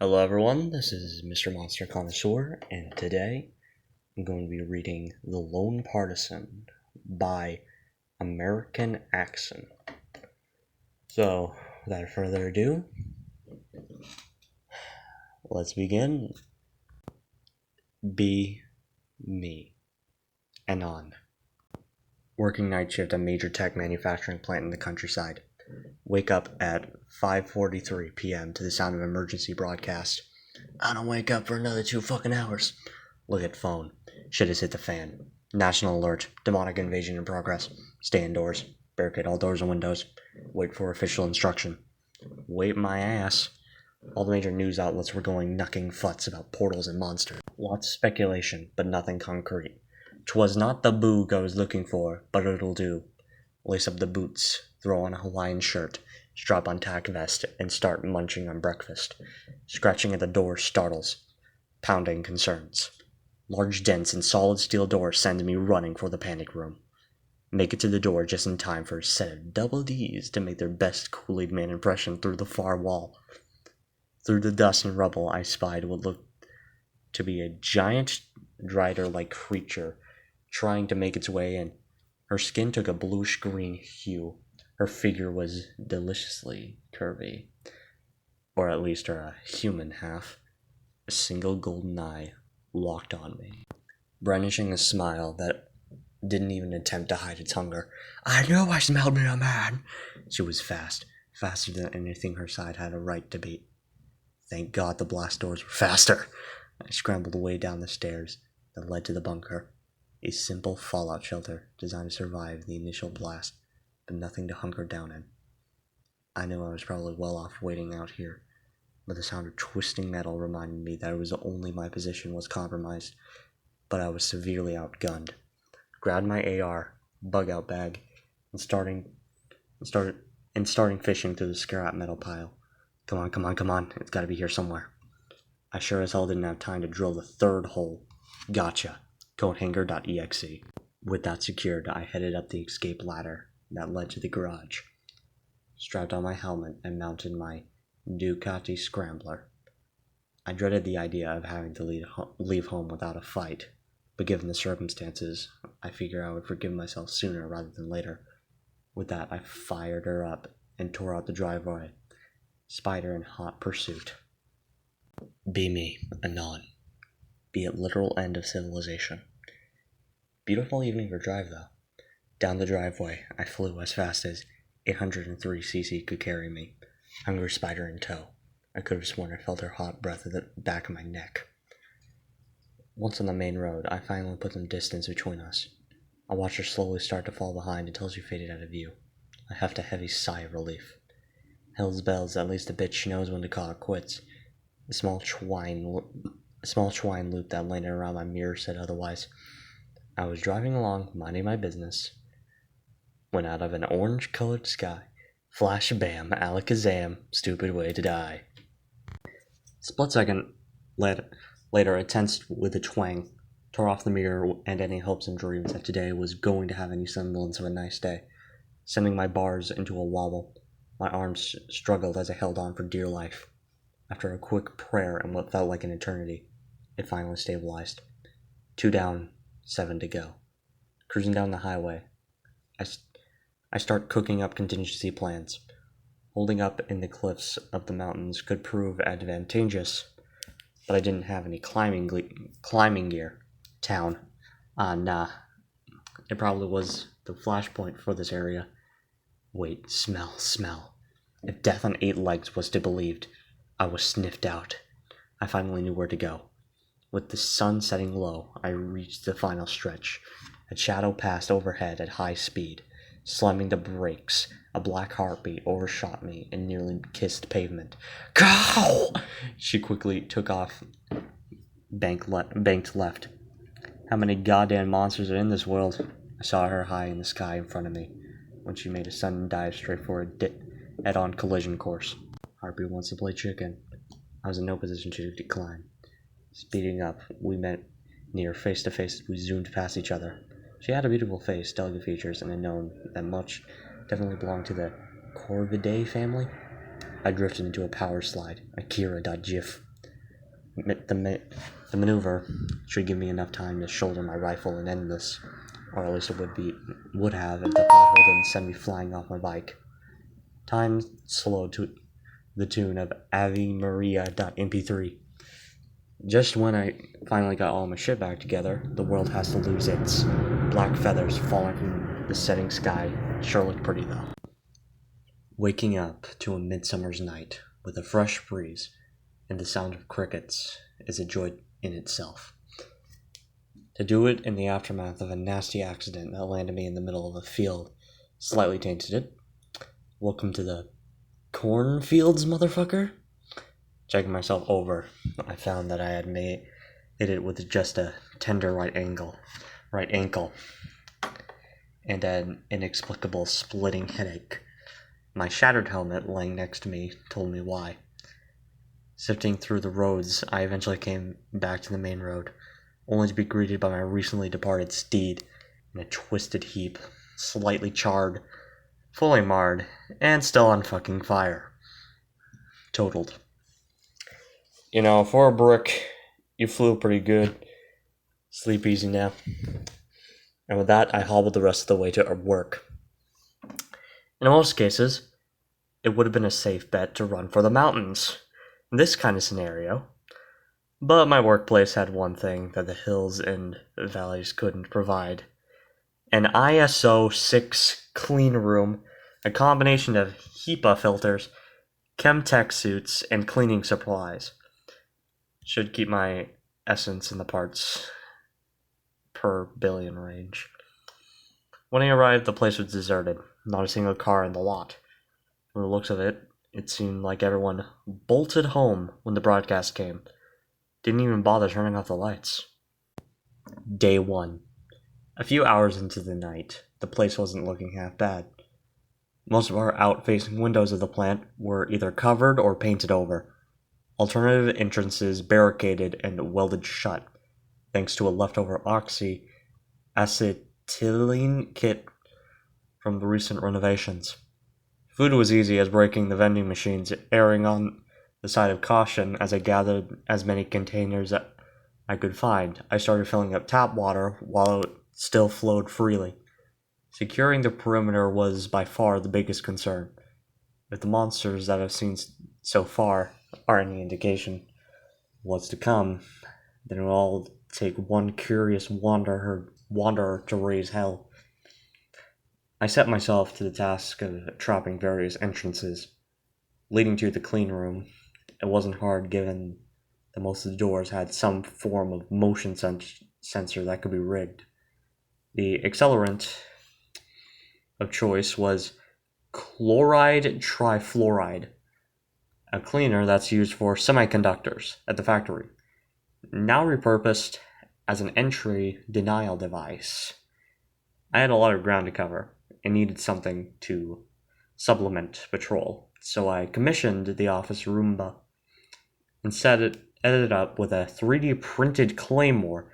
Hello everyone, this is Mr.MonsterConnoisseur, and today I'm going to be reading The Lone Partisan by American Accent. So, without further ado, let's begin. Be me. Anon. Working night shift at a major tech manufacturing plant in the countryside. Wake up at 5:43 p.m. to the sound of emergency broadcast. I don't wake up for another 2 fucking hours. Look at phone. Shit has hit the fan. National alert. Demonic invasion in progress. Stay indoors. Barricade all doors and windows. Wait for official instruction. Wait my ass. All the major news outlets were going knucking futs about portals and monsters. Lots of speculation, but nothing concrete. 'Twas not the boog I was looking for, but it'll do. Lace up the boots, throw on a Hawaiian shirt, strap on tack vest, and start munching on breakfast. Scratching at the door startles. Pounding concerns. Large dents in solid steel door send me running for the panic room. Make it to the door just in time for a set of double D's to make their best Kool-Aid Man impression through the far wall. Through the dust and rubble I spied what looked to be a giant drider-like creature trying to make its way in. Her skin took a bluish-green hue. Her figure was deliciously curvy. Or at least her human half. A single golden eye locked on me, brandishing a smile that didn't even attempt to hide its hunger. I knew I smelled me a man! She was fast. Faster than anything her side had a right to be. Thank God the blast doors were faster. I scrambled away down the stairs that led to the bunker. A simple fallout shelter designed to survive the initial blast, but nothing to hunker down in. I knew I was probably well off waiting out here, but the sound of twisting metal reminded me that it was only my position was compromised, but I was severely outgunned. Grabbed my AR, bug-out bag, and starting fishing through the scrap metal pile. Come on, it's gotta be here somewhere. I sure as hell didn't have time to drill the third hole. Gotcha. Coathanger.exe. With that secured, I headed up the escape ladder that led to the garage. Strapped on my helmet and mounted my Ducati Scrambler. I dreaded the idea of having to leave home without a fight, but given the circumstances, I figured I would forgive myself sooner rather than later. With that, I fired her up and tore out the driveway, Spider in hot pursuit. Be me, anon. Be it literal end of civilization. Beautiful evening for drive, though. Down the driveway, I flew as fast as 803cc could carry me, hungry Spider in tow. I could have sworn I felt her hot breath at the back of my neck. Once on the main road, I finally put some distance between us. I watched her slowly start to fall behind until she faded out of view. I huffed a heavy sigh of relief. Hell's bells, at least the bitch knows when to call it quits. The small twine loop that landed around my mirror said otherwise. I was driving along, minding my business, when out of an orange-colored sky, flash bam, alakazam, stupid way to die. Split second later, I tensed with a twang, tore off the mirror and any hopes and dreams that today was going to have any semblance of a nice day, sending my bars into a wobble. My arms struggled as I held on for dear life. After a quick prayer and what felt like an eternity, it finally stabilized. 2 down, 7 to go. Cruising down the highway, I start cooking up contingency plans. Holding up in the cliffs of the mountains could prove advantageous, but I didn't have any climbing gear. Town. Nah. It probably was the flashpoint for this area. Wait, smell. If death on 8 legs was to be believed, I was sniffed out. I finally knew where to go. With the sun setting low, I reached the final stretch. A shadow passed overhead at high speed. Slamming the brakes, a black heartbeat overshot me and nearly kissed pavement. Go! She quickly took off, banked left. How many goddamn monsters are in this world? I saw her high in the sky in front of me when she made a sudden dive straight for a head-on collision course. Heartbeat wants to play chicken. I was in no position to decline. Speeding up, we met near face to face as we zoomed past each other. She had a beautiful face, delicate features, and had known that much definitely belonged to the Corvidae family. I drifted into a power slide, Akira.gif. The maneuver should give me enough time to shoulder my rifle and end this, or at least it would have if the pothole didn't send me flying off my bike. Time slowed to the tune of Ave Maria.mp3. Just when I finally got all my shit back together, the world has to lose its black feathers falling from the setting sky. Sure looked pretty though. Waking up to a midsummer's night with a fresh breeze and the sound of crickets is a joy in itself. To do it in the aftermath of a nasty accident that landed me in the middle of a field slightly tainted it. Welcome to the cornfields, motherfucker. Checking myself over, I found that I had hit it with just a tender right ankle, and an inexplicable splitting headache. My shattered helmet laying next to me told me why. Sifting through the roads, I eventually came back to the main road, only to be greeted by my recently departed steed in a twisted heap, slightly charred, fully marred, and still on fucking fire. Totaled. You know, for a brick, you flew pretty good. Sleep easy now. And with that, I hobbled the rest of the way to work. In most cases, it would have been a safe bet to run for the mountains in this kind of scenario. But my workplace had one thing that the hills and valleys couldn't provide. An ISO 6 clean room, a combination of HEPA filters, Chemtech suits, and cleaning supplies. Should keep my essence in the parts per billion range. When I arrived, the place was deserted. Not a single car in the lot. From the looks of it, it seemed like everyone bolted home when the broadcast came. Didn't even bother turning off the lights. Day 1. A few hours into the night, the place wasn't looking half bad. Most of our out-facing windows of the plant were either covered or painted over. Alternative entrances barricaded and welded shut, thanks to a leftover oxy-acetylene kit from the recent renovations. Food was easy as breaking the vending machines, erring on the side of caution as I gathered as many containers as I could find. I started filling up tap water while it still flowed freely. Securing the perimeter was by far the biggest concern. If the monsters that I've seen so far are any indication what's to come, then it will all take one curious wanderer to raise hell. I set myself to the task of trapping various entrances leading to the clean room. It wasn't hard given that most of the doors had some form of motion sensor that could be rigged. The accelerant of choice was chloride trifluoride, a cleaner that's used for semiconductors at the factory, now repurposed as an entry denial device. I had a lot of ground to cover and needed something to supplement patrol, so I commissioned the office Roomba and edited up with a 3D printed claymore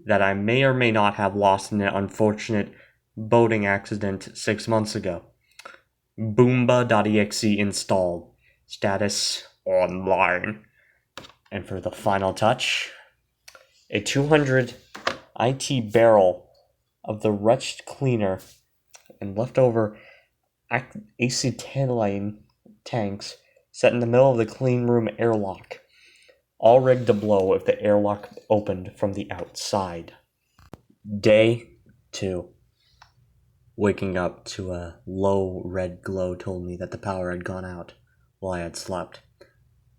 that I may or may not have lost in an unfortunate boating accident 6 months ago. Boomba.exe installed. Status online. And for the final touch, a 200 IT barrel of the wretched cleaner and leftover acetylene tanks set in the middle of the clean room airlock, all rigged to blow if the airlock opened from the outside. Day 2. Waking up to a low red glow told me that the power had gone out while I had slept.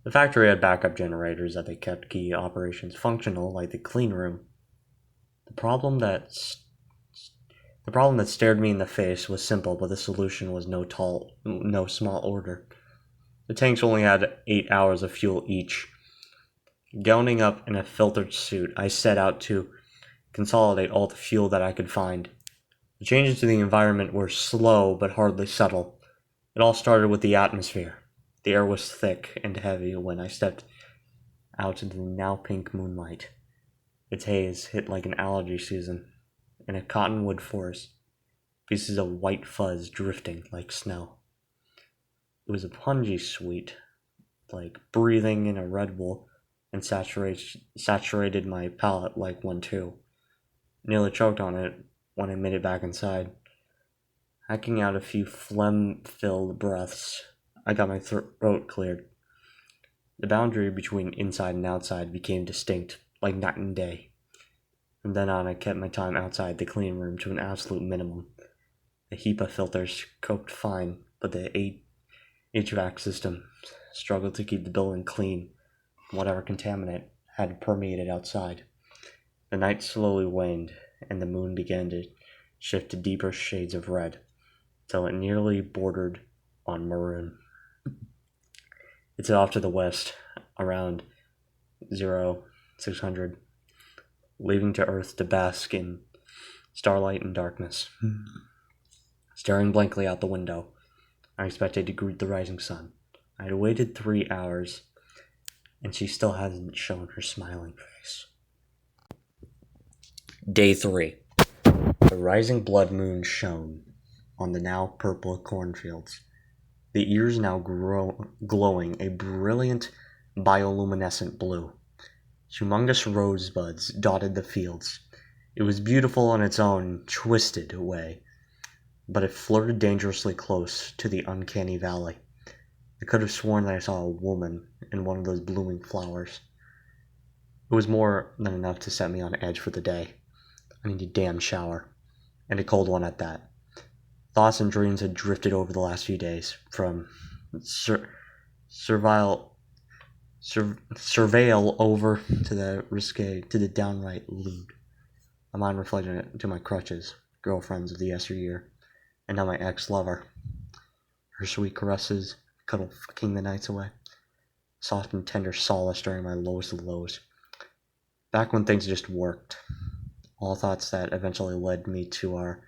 The factory had backup generators that they kept key operations functional, like the clean room. The problem that stared me in the face was simple, but the solution was no small order. The tanks only had 8 hours of fuel each. Gowning up in a filtered suit, I set out to consolidate all the fuel that I could find. The changes to the environment were slow but hardly subtle. It all started with the atmosphere. The air was thick and heavy when I stepped out into the now pink moonlight. Its haze hit like an allergy season in a cottonwood forest, pieces of white fuzz drifting like snow. It was a pungy sweet, like breathing in a Red Bull, and saturated my palate like one too. Nearly choked on it when I made it back inside. Hacking out a few phlegm-filled breaths, I got my throat cleared. The boundary between inside and outside became distinct, like night and day. From then on, I kept my time outside the clean room to an absolute minimum. The HEPA filters coped fine, but the HVAC system struggled to keep the building clean from whatever contaminant had permeated outside. The night slowly waned, and the moon began to shift to deeper shades of red, till it nearly bordered on maroon. It's off to the west, around 0600, leaving to Earth to bask in starlight and darkness. Staring blankly out the window, I expected to greet the rising sun. I had waited 3 hours, and she still hadn't shown her smiling face. Day 3. The rising blood moon shone on the now purple cornfields, the ears now glowing a brilliant bioluminescent blue. Humongous rosebuds dotted the fields. It was beautiful in its own twisted way, but it flirted dangerously close to the uncanny valley. I could have sworn that I saw a woman in one of those blooming flowers. It was more than enough to set me on edge for the day. I needed a damn shower, and a cold one at that. Thoughts and dreams had drifted over the last few days, from surveil over to the risque to the downright lewd. My mind reflected it to my crutches, girlfriends of the yesteryear, and now my ex-lover. Her sweet caresses, cuddle fucking the nights away. Soft and tender solace during my lowest of lows. Back when things just worked. All thoughts that eventually led me to our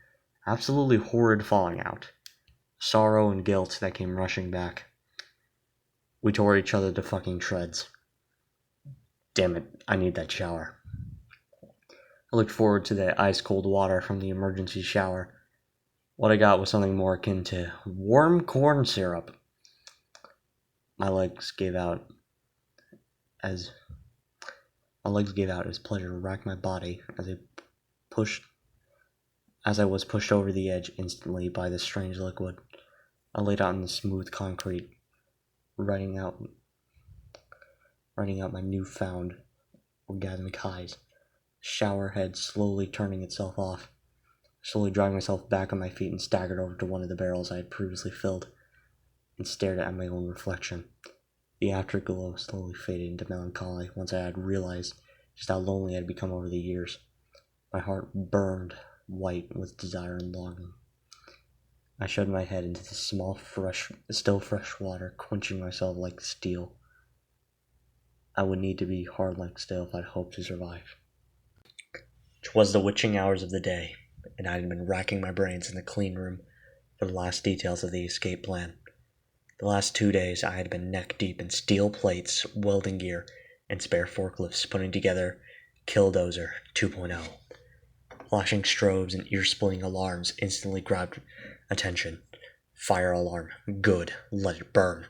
absolutely horrid falling out. Sorrow and guilt that came rushing back. We tore each other to fucking shreds. Damn it, I need that shower. I looked forward to the ice-cold water from the emergency shower. What I got was something more akin to warm corn syrup. My legs gave out as pleasure racked my body as I was pushed over the edge instantly by this strange liquid. I laid out in the smooth concrete, writing out my newfound orgasmic highs. Shower head slowly turning itself off. Slowly drawing myself back on my feet and staggered over to one of the barrels I had previously filled and stared at my own reflection. The afterglow slowly faded into melancholy once I had realized just how lonely I had become over the years. My heart burned white with desire and longing. I shoved my head into the still fresh water, quenching myself like steel. I would need to be hard like steel if I'd hoped to survive. 'Twas the witching hours of the day, and I had been racking my brains in the clean room for the last details of the escape plan. The last 2 days I had been neck-deep in steel plates, welding gear, and spare forklifts putting together Killdozer 2.0. Flashing strobes and ear-splitting alarms instantly grabbed attention. Fire alarm. Good. Let it burn.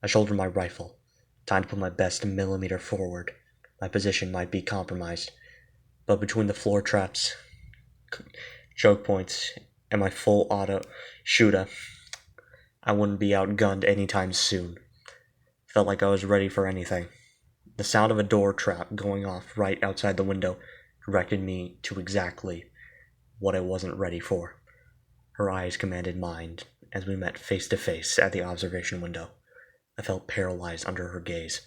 I shouldered my rifle. Time to put my best millimeter forward. My position might be compromised, but between the floor traps, choke points, and my full auto shooter, I wouldn't be outgunned anytime soon. Felt like I was ready for anything. The sound of a door trap going off right outside the window directed me to exactly what I wasn't ready for. Her eyes commanded mine as we met face to face at the observation window. I felt paralyzed under her gaze.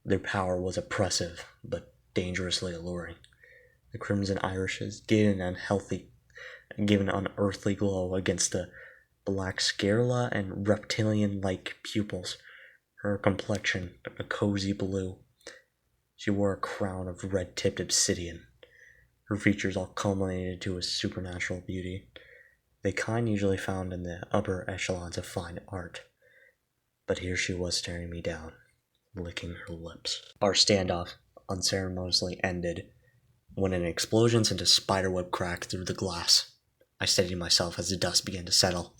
Their power was oppressive, but dangerously alluring. The crimson irises gave an unearthly glow against the black sclera and reptilian-like pupils. Her complexion a cozy blue. She wore a crown of red-tipped obsidian. Her features all culminated to a supernatural beauty, the kind usually found in the upper echelons of fine art. But here she was staring me down, licking her lips. Our standoff unceremoniously ended when an explosion sent a spiderweb crack through the glass. I steadied myself as the dust began to settle.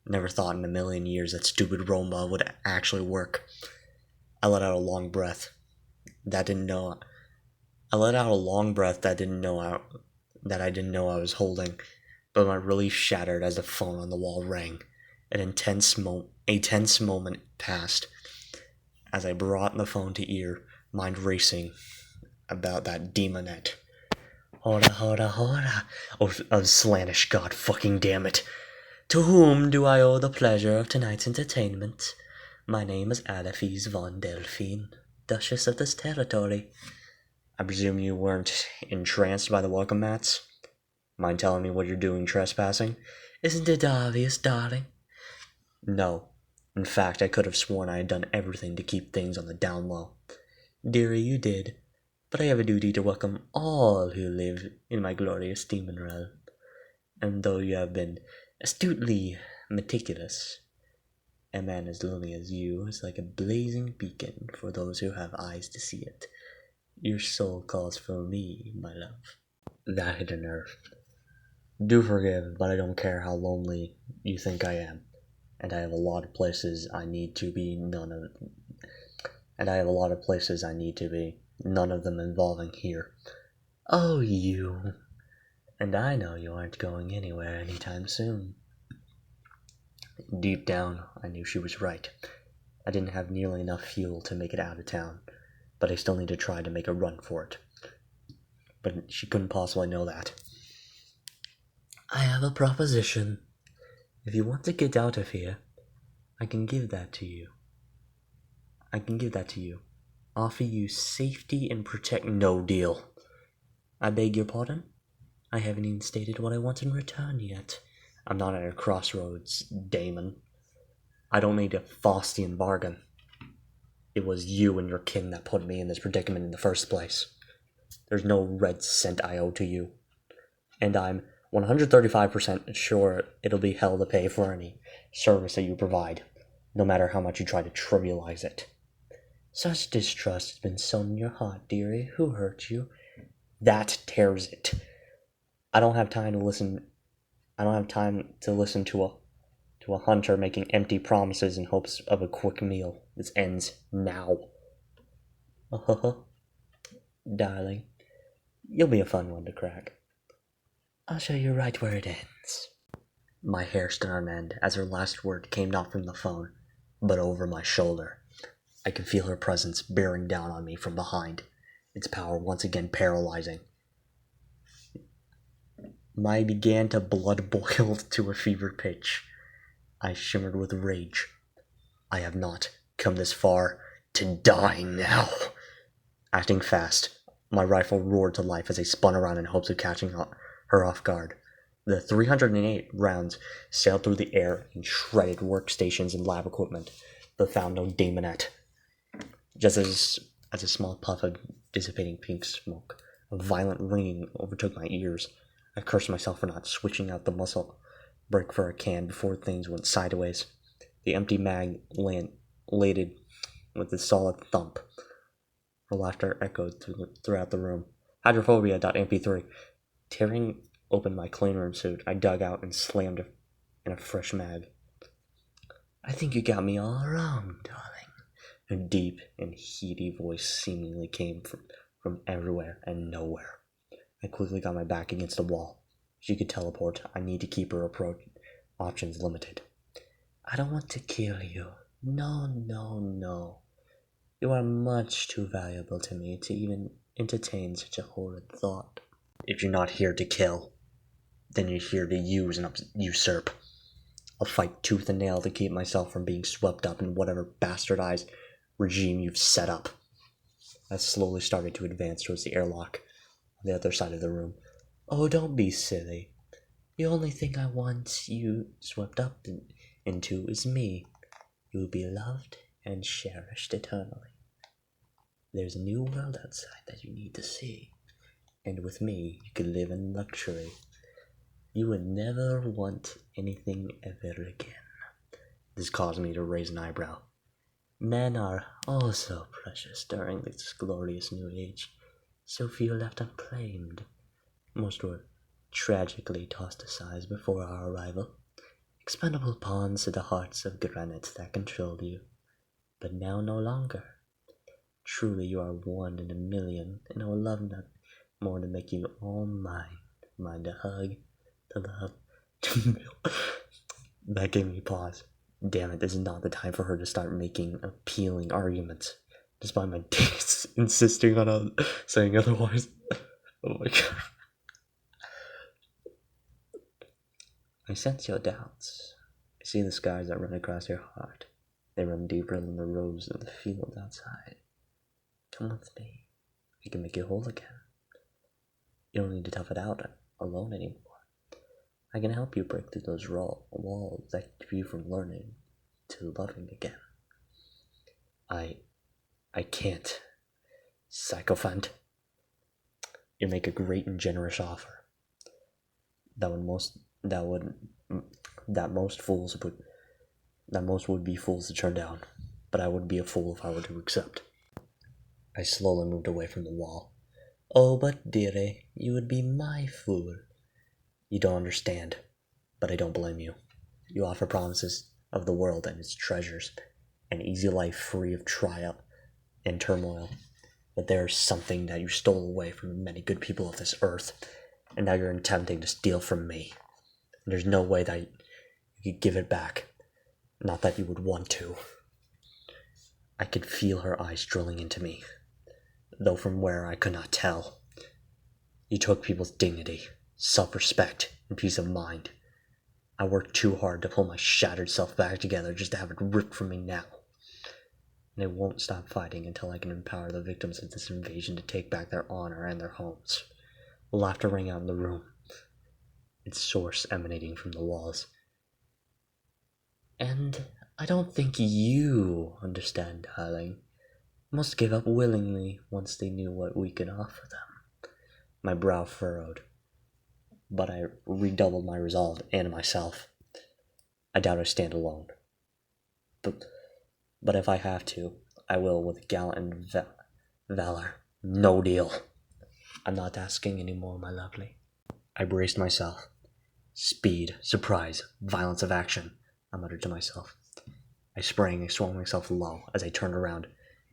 Never thought in a million years that stupid Roma would actually work. I let out a long breath. that didn't know. I let out a long breath that I didn't know I was holding, but my relief shattered as the phone on the wall rang. A tense moment passed as I brought the phone to ear, mind racing about that demonette. Hoda, of Slanish god fucking damn it. To whom do I owe the pleasure of tonight's entertainment? My name is Alethese von Delphine, Duchess of this territory. I presume you weren't entranced by the welcome mats? Mind telling me what you're doing trespassing? Isn't it obvious, darling? No. In fact, I could have sworn I had done everything to keep things on the down low. Dearie, you did. But I have a duty to welcome all who live in my glorious demon realm. And though you have been astutely meticulous, a man as lonely as you is like a blazing beacon for those who have eyes to see it. Your soul calls for me, my love. That hit a nerve. Do forgive, but I don't care how lonely you think I am. And I have a lot of places I need to be, none of them involving here. Oh, you. And I know you aren't going anywhere anytime soon. Deep down, I knew she was right. I didn't have nearly enough fuel to make it out of town, but I still need to try to make a run for it. But she couldn't possibly know that. I have a proposition. If you want to get out of here, I can give that to you. Offer you safety and protect. No deal. I beg your pardon? I haven't even stated what I want in return yet. I'm not at a crossroads, Damon. I don't need a Faustian bargain. It was you and your kin that put me in this predicament in the first place. There's no red cent I owe to you. And I'm 135% sure it'll be hell to pay for any service that you provide, no matter how much you try to trivialize it. Such distrust has been sown in your heart, dearie. Who hurt you? That tears it. I don't have time to listen to a hunter making empty promises in hopes of a quick meal. This ends now. Darling, you'll be a fun one to crack. I'll show you right where it ends. My hair stood on end as her last word came not from the phone, but over my shoulder. I could feel her presence bearing down on me from behind, its power once again paralyzing. My began to blood boil to a fever pitch. I shimmered with rage. I have not come this far to die now. Acting fast, my rifle roared to life as I spun around in hopes of catching her off guard. The 308 rounds sailed through the air and shredded workstations and lab equipment, but found no daemonette. Just as a small puff of dissipating pink smoke, a violent ringing overtook my ears. I cursed myself for not switching out the muzzle brake for a can before things went sideways. The empty mag landed with a solid thump. Her laughter echoed throughout the room. Hydrophobia.mp3. Tearing open my cleanroom suit, I dug out and slammed in a fresh mag. I think you got me all wrong, darling. Her deep and heady voice seemingly came from everywhere and nowhere. I quickly got my back against the wall. She could teleport. I need to keep her approach options limited. I don't want to kill you. No. You are much too valuable to me to even entertain such a horrid thought. If you're not here to kill, then you're here to use and usurp. I'll fight tooth and nail to keep myself from being swept up in whatever bastardized regime you've set up. I slowly started to advance towards the airlock on the other side of the room. Oh, don't be silly. The only thing I want you swept up into is me. You will be loved and cherished eternally. There's a new world outside that you need to see, and with me you could live in luxury. You would never want anything ever again. This caused me to raise an eyebrow. Men are oh so precious during this glorious new age. So few left unclaimed. Most were tragically tossed aside before our arrival. Expendable pawns to the hearts of granite that controlled you. But now no longer. Truly, you are one in a million, and I would love nothing more to make you all mine. Mine to hug, to love, to milk. That gave me pause. Damn it, this is not the time for her to start making appealing arguments, despite my dates insisting on saying otherwise. Oh my god. I sense your doubts. I see the skies that run across your heart. They run deeper than the rows of the field outside. Come with me. I can make you whole again. You don't need to tough it out alone anymore. I can help you break through those walls that keep you from learning to loving again. I can't. Sycophant. You make a great and generous offer. That most would be fools to turn down, but I would be a fool if I were to accept. I slowly moved away from the wall. Oh, but dearie, you would be my fool. You don't understand, but I don't blame you. You offer promises of the world and its treasures, an easy life free of trial and turmoil. But there is something that you stole away from the many good people of this earth, and now you're attempting to steal from me. And there's no way that you could give it back. Not that you would want to. I could feel her eyes drilling into me, though from where I could not tell. You took people's dignity, self-respect, and peace of mind. I worked too hard to pull my shattered self back together just to have it ripped from me now. And I won't stop fighting until I can empower the victims of this invasion to take back their honor and their homes. Laughter rang out in the room, its source emanating from the walls. And I don't think you understand, darling. Most gave up willingly once they knew what we could offer them. My brow furrowed, but I redoubled my resolve and myself. I doubt I stand alone. But if I have to, I will with gallant valor. No deal. I'm not asking any more, my lovely. I braced myself. Speed, surprise, violence of action, I muttered to myself. I swung myself low as I turned around,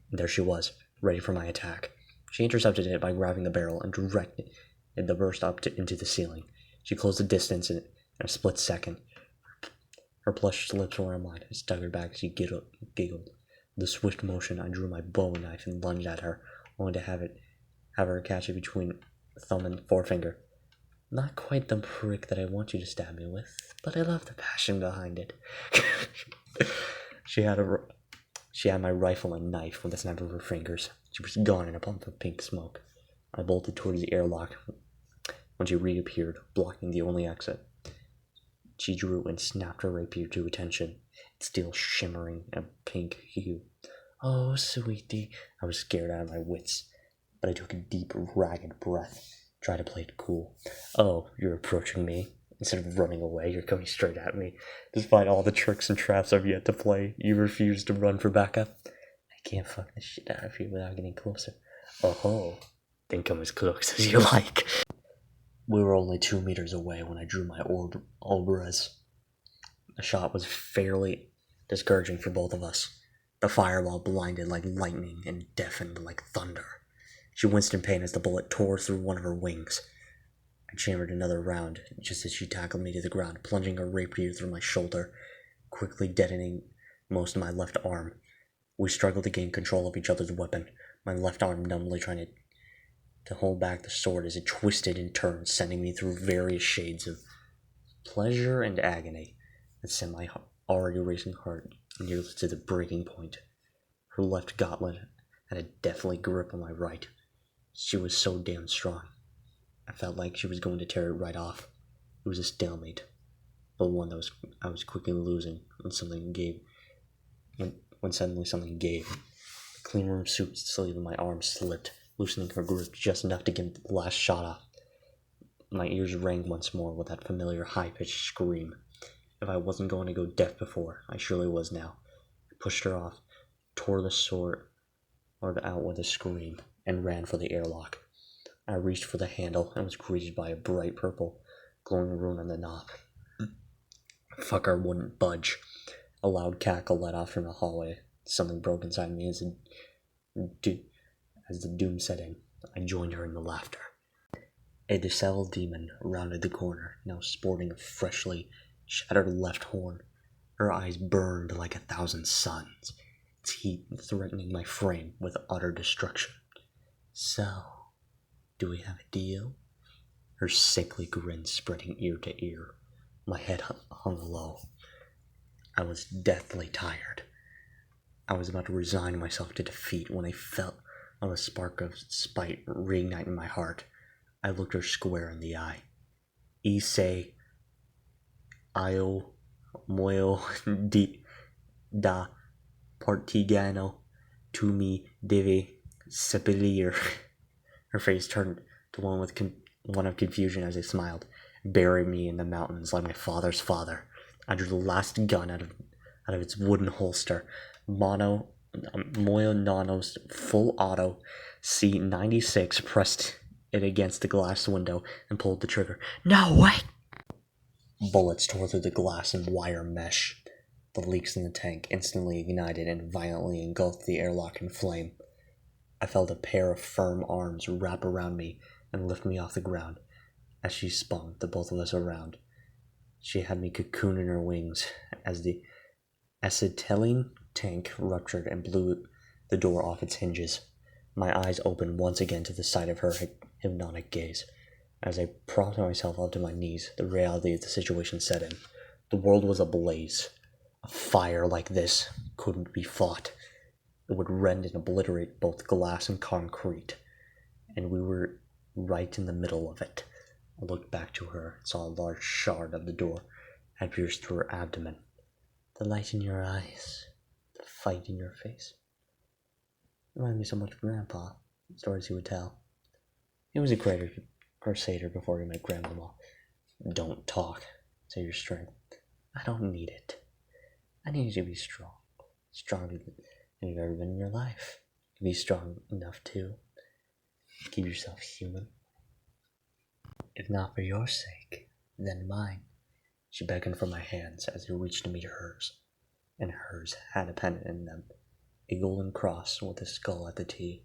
and there she was, ready for my attack. She intercepted it by grabbing the barrel and directed the burst up into the ceiling. She closed the distance in a split second. Her plushed lips were on mine. I staggered back as she giggled. With a swift motion, I drew my bowie knife and lunged at her, only to have her catch it between thumb and forefinger. Not quite the prick that I want you to stab me with, but I love the passion behind it. She had my rifle and knife with a snap of her fingers. She was gone in a puff of pink smoke. I bolted towards the airlock when she reappeared, blocking the only exit. She drew and snapped her rapier to attention, its steel shimmering a pink hue. Oh, sweetie. I was scared out of my wits, but I took a deep, ragged breath. Tried to play it cool. Oh, you're approaching me. Instead of running away, you're coming straight at me. Despite all the tricks and traps I've yet to play, you refuse to run for backup. I can't fuck the shit out of you without getting closer. Oh, then come as close as you like. We were only 2 meters away when I drew my Olbrez. The shot was fairly discouraging for both of us. The fireball blinded like lightning and deafened like thunder. She winced in pain as the bullet tore through one of her wings. I chambered another round just as she tackled me to the ground, plunging her rapier through my shoulder, quickly deadening most of my left arm. We struggled to gain control of each other's weapon, my left arm numbly trying to hold back the sword as it twisted and turned, sending me through various shades of pleasure and agony that sent my already racing heart nearly to the breaking point. Her left gauntlet had a deathly grip on my right. She was so damn strong. I felt like she was going to tear it right off. It was a stalemate, but one that I was quickly losing when suddenly something gave. The clean room suit sleeve of my arm slipped, loosening her grip just enough to get the last shot off. My ears rang once more with that familiar high-pitched scream. If I wasn't going to go deaf before, I surely was now. I pushed her off, tore the sword out with a scream, and ran for the airlock. I reached for the handle and was greeted by a bright purple, glowing rune on the knob. Fucker wouldn't budge. A loud cackle let off from the hallway. Something broke inside me as As the doom set in, I joined her in the laughter. A disheveled demon rounded the corner, now sporting a freshly shattered left horn. Her eyes burned like 1,000 suns, its heat threatening my frame with utter destruction. So, do we have a deal? Her sickly grin spreading ear to ear. My head hung low. I was deathly tired. I was about to resign myself to defeat when I felt a spark of spite reignite in my heart. I looked her square in the eye. Ise io moyo di da partigiano tu mi deve seppellire. Her face turned to one of confusion as I smiled. Bury me in the mountains like my father's father. I drew the last gun out of its wooden holster. Moyo Nano's full auto C96 pressed it against the glass window and pulled the trigger. No, wait! Bullets tore through the glass and wire mesh. The leaks in the tank instantly ignited and violently engulfed the airlock in flame. I felt a pair of firm arms wrap around me and lift me off the ground. As she spun the both of us around, she had me cocooned in her wings as the acetylene tank ruptured and blew the door off its hinges. My eyes opened once again to the sight of her hypnotic gaze. As I propped myself up to my knees, the reality of the situation set in. The world was ablaze. A fire like this couldn't be fought. It would rend and obliterate both glass and concrete, and we were right in the middle of it. I looked back to her and saw a large shard of the door had pierced through her abdomen. The light in your eyes, the fight in your face. It reminded me so much of Grandpa, the stories he would tell. He was a greater crusader before he met Grandmama. Don't talk, say your strength. I don't need it. I need you to be strong. Stronger than you've ever been in your life. Be strong enough to keep yourself human. If not for your sake, then mine. She beckoned for my hands as I reached to meet hers, and hers had a pendant in them, a golden cross with a skull at the T.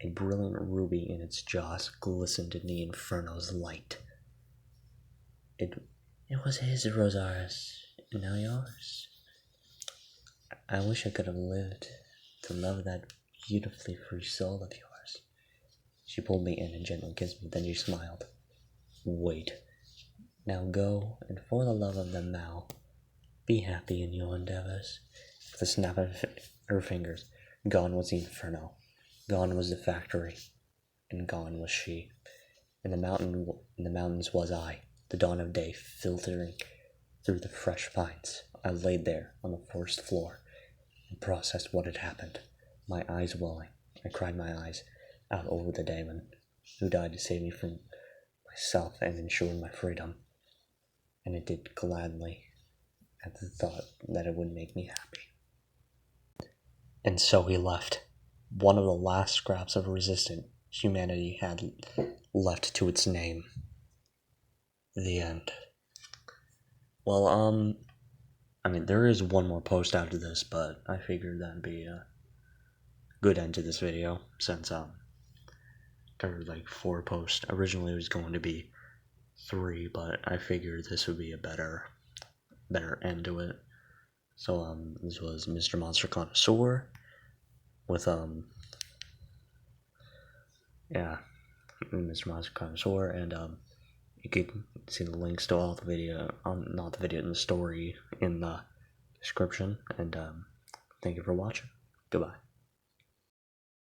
A brilliant ruby in its jaws glistened in the inferno's light. It was his, Rosaris, and now yours. I wish I could have lived to love that beautifully free soul of yours. She pulled me in and gently kissed me, then she smiled. Wait. Now go, and for the love of the Mao, be happy in your endeavors. With a snap of her fingers, gone was the inferno, gone was the factory, and gone was she. In the mountains was I, the dawn of day filtering through the fresh pines. I laid there on the forest floor and processed what had happened, my eyes welling. I cried my eyes out over the demon who died to save me from myself and ensure my freedom. And it did gladly at the thought that it would make me happy. And so he left, one of the last scraps of resistance humanity had left to its name. The end. Well, there is one more post after this, but I figured that'd be a good end to this video, since, there were like 4 posts. Originally it was going to be 3, but I figured this would be a better end to it. So, this was Mr.MonsterConnoisseur with, Mr.MonsterConnoisseur, and, you can see the links to all the video, not the video, in the story in the description, and, thank you for watching. Goodbye.